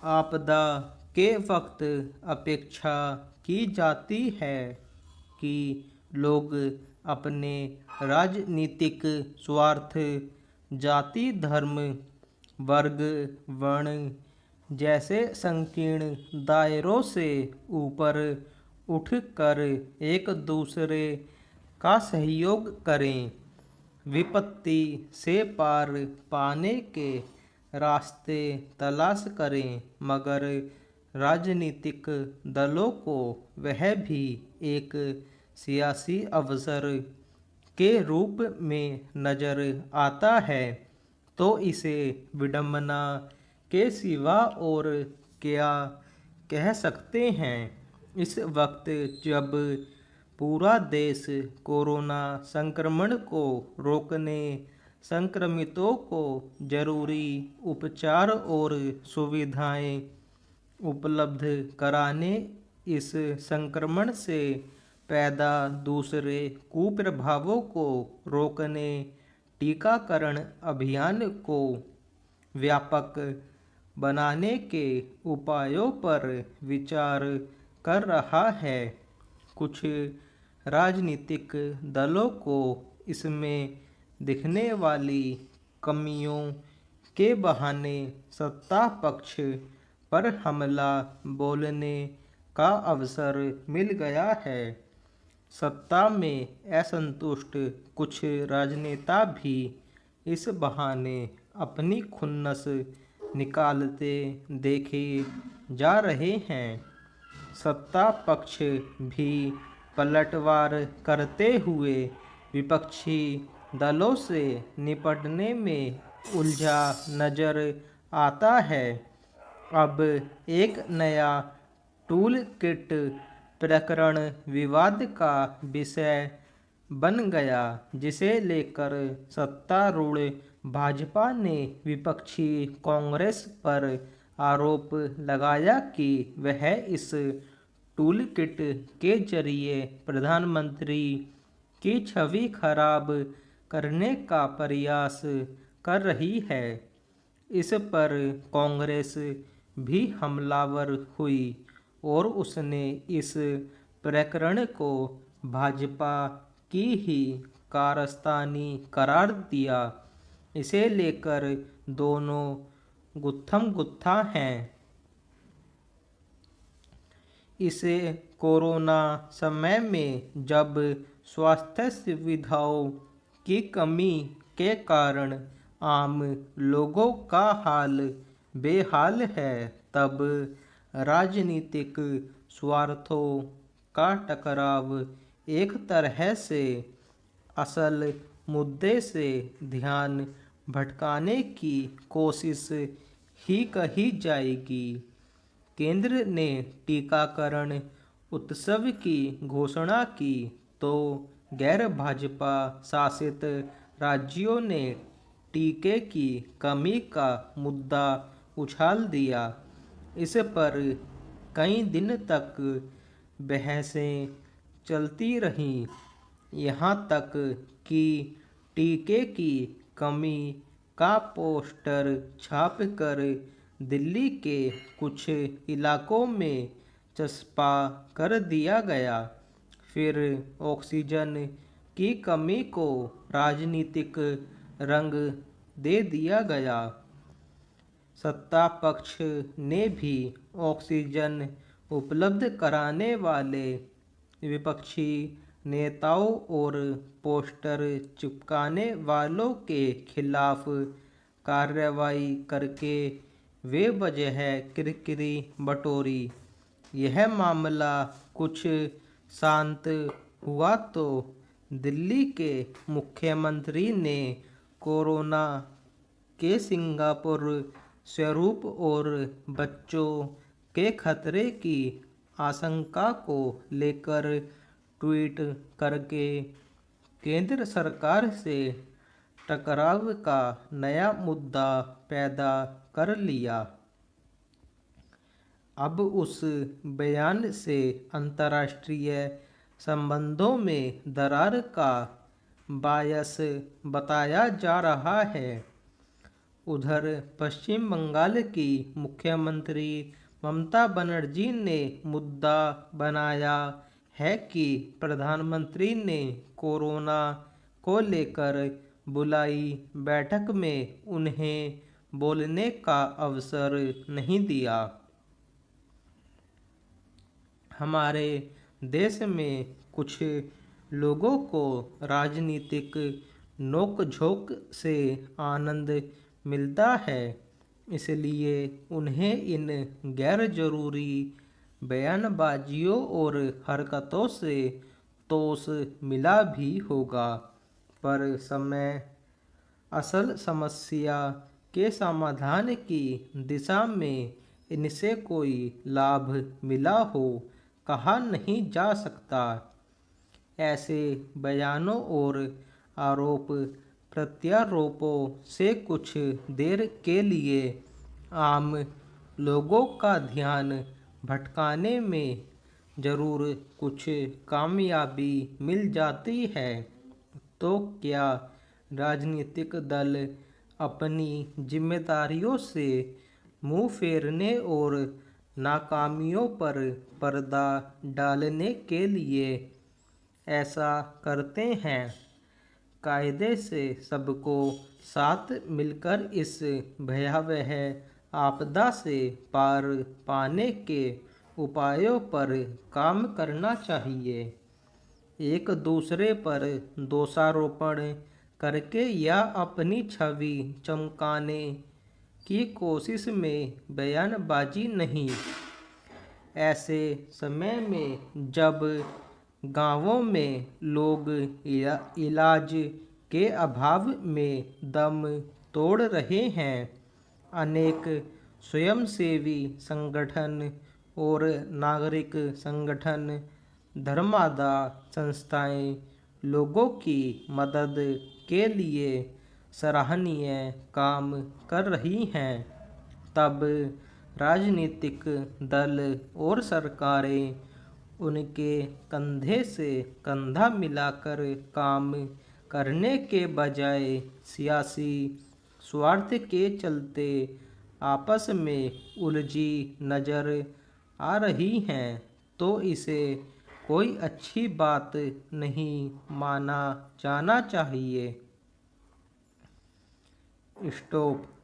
आपदा के वक्त अपेक्षा की जाती है कि लोग अपने राजनीतिक स्वार्थ, जाति, धर्म, वर्ग, वर्ण जैसे संकीर्ण दायरों से ऊपर उठकर एक दूसरे का सहयोग करें, विपत्ति से पार पाने के रास्ते तलाश करें। मगर राजनीतिक दलों को वह भी एक सियासी अवसर के रूप में नजर आता है, तो इसे विडंबना के सिवा और क्या कह सकते हैं। इस वक्त जब पूरा देश कोरोना संक्रमण को रोकने, संक्रमितों को जरूरी उपचार और सुविधाएं उपलब्ध कराने, इस संक्रमण से पैदा दूसरे कुप्रभावों को रोकने, टीकाकरण अभियान को व्यापक बनाने के उपायों पर विचार कर रहा है। कुछ राजनीतिक दलों को इसमें दिखने वाली कमियों के बहाने सत्ता पक्ष पर हमला बोलने का अवसर मिल गया है। सत्ता में असंतुष्ट कुछ राजनेता भी इस बहाने अपनी खुन्नस निकालते देखे जा रहे हैं। सत्ता पक्ष भी पलटवार करते हुए विपक्षी दलों से निपटने में उलझा नजर आता है। अब एक नया टूल किट प्रकरण विवाद का विषय बन गया, जिसे लेकर सत्तारूढ़ भाजपा ने विपक्षी कांग्रेस पर आरोप लगाया कि वह इस टूल किट के जरिए प्रधानमंत्री की छवि खराब करने का प्रयास कर रही है। इस पर कांग्रेस भी हमलावर हुई और उसने इस प्रकरण को भाजपा की ही कारस्तानी करार दिया। इसे लेकर दोनों गुत्थम गुत्था हैं। इसे कोरोना समय में जब स्वास्थ्य सुविधाओं की कमी के कारण आम लोगों का हाल बेहाल है, तब राजनीतिक स्वार्थों का टकराव एक तरह से असल मुद्दे से ध्यान भटकाने की कोशिश ही कही जाएगी। केंद्र ने टीकाकरण उत्सव की घोषणा की तो गैर भाजपा शासित राज्यों ने टीके की कमी का मुद्दा उछाल दिया। इस पर कई दिन तक बहसें चलती रहीं, यहाँ तक कि टीके की कमी का पोस्टर छापकर दिल्ली के कुछ इलाकों में चस्पा कर दिया गया। फिर ऑक्सीजन की कमी को राजनीतिक रंग दे दिया गया। सत्ता पक्ष ने भी ऑक्सीजन उपलब्ध कराने वाले विपक्षी नेताओं और पोस्टर चिपकाने वालों के खिलाफ कार्रवाई करके बेवजह किरकिरी बटोरी। यह मामला कुछ शांत हुआ तो दिल्ली के मुख्यमंत्री ने कोरोना के सिंगापुर स्वरूप और बच्चों के खतरे की आशंका को लेकर ट्वीट करके केंद्र सरकार से टकराव का नया मुद्दा पैदा कर लिया। अब उस बयान से अंतर्राष्ट्रीय संबंधों में दरार का बायस बताया जा रहा है। उधर पश्चिम बंगाल की मुख्यमंत्री ममता बनर्जी ने मुद्दा बनाया है कि प्रधानमंत्री ने कोरोना को लेकर बुलाई बैठक में उन्हें बोलने का अवसर नहीं दिया। हमारे देश में कुछ लोगों को राजनीतिक नोक-झोंक से आनंद मिलता है, इसलिए उन्हें इन गैर जरूरी बयानबाजियों और हरकतों से तोष मिला भी होगा, पर असल समस्या के समाधान की दिशा में इनसे कोई लाभ मिला हो कहा नहीं जा सकता। ऐसे बयानों और आरोप प्रत्यारोपों से कुछ देर के लिए आम लोगों का ध्यान भटकाने में जरूर कुछ कामयाबी मिल जाती है, तो क्या राजनीतिक दल अपनी जिम्मेदारियों से मुंह फेरने और नाकामियों पर पर्दा डालने के लिए ऐसा करते हैं? कायदे से सबको साथ मिलकर इस भयावह आपदा से पार पाने के उपायों पर काम करना चाहिए। एक दूसरे पर दोषारोपण करके या अपनी छवि चमकाने की कोशिश में बयानबाजी नहीं। ऐसे समय में जब गांवों में लोग इलाज के अभाव में दम तोड़ रहे हैं, अनेक स्वयंसेवी संगठन और नागरिक संगठन, धर्मादा संस्थाएं लोगों की मदद के लिए सराहनीय काम कर रही हैं, तब राजनीतिक दल और सरकारें उनके कंधे से कंधा मिलाकर काम करने के बजाय सियासी स्वार्थ के चलते आपस में उलझी नजर आ रही हैं, तो इसे कोई अच्छी बात नहीं माना जाना चाहिए। स्टॉप।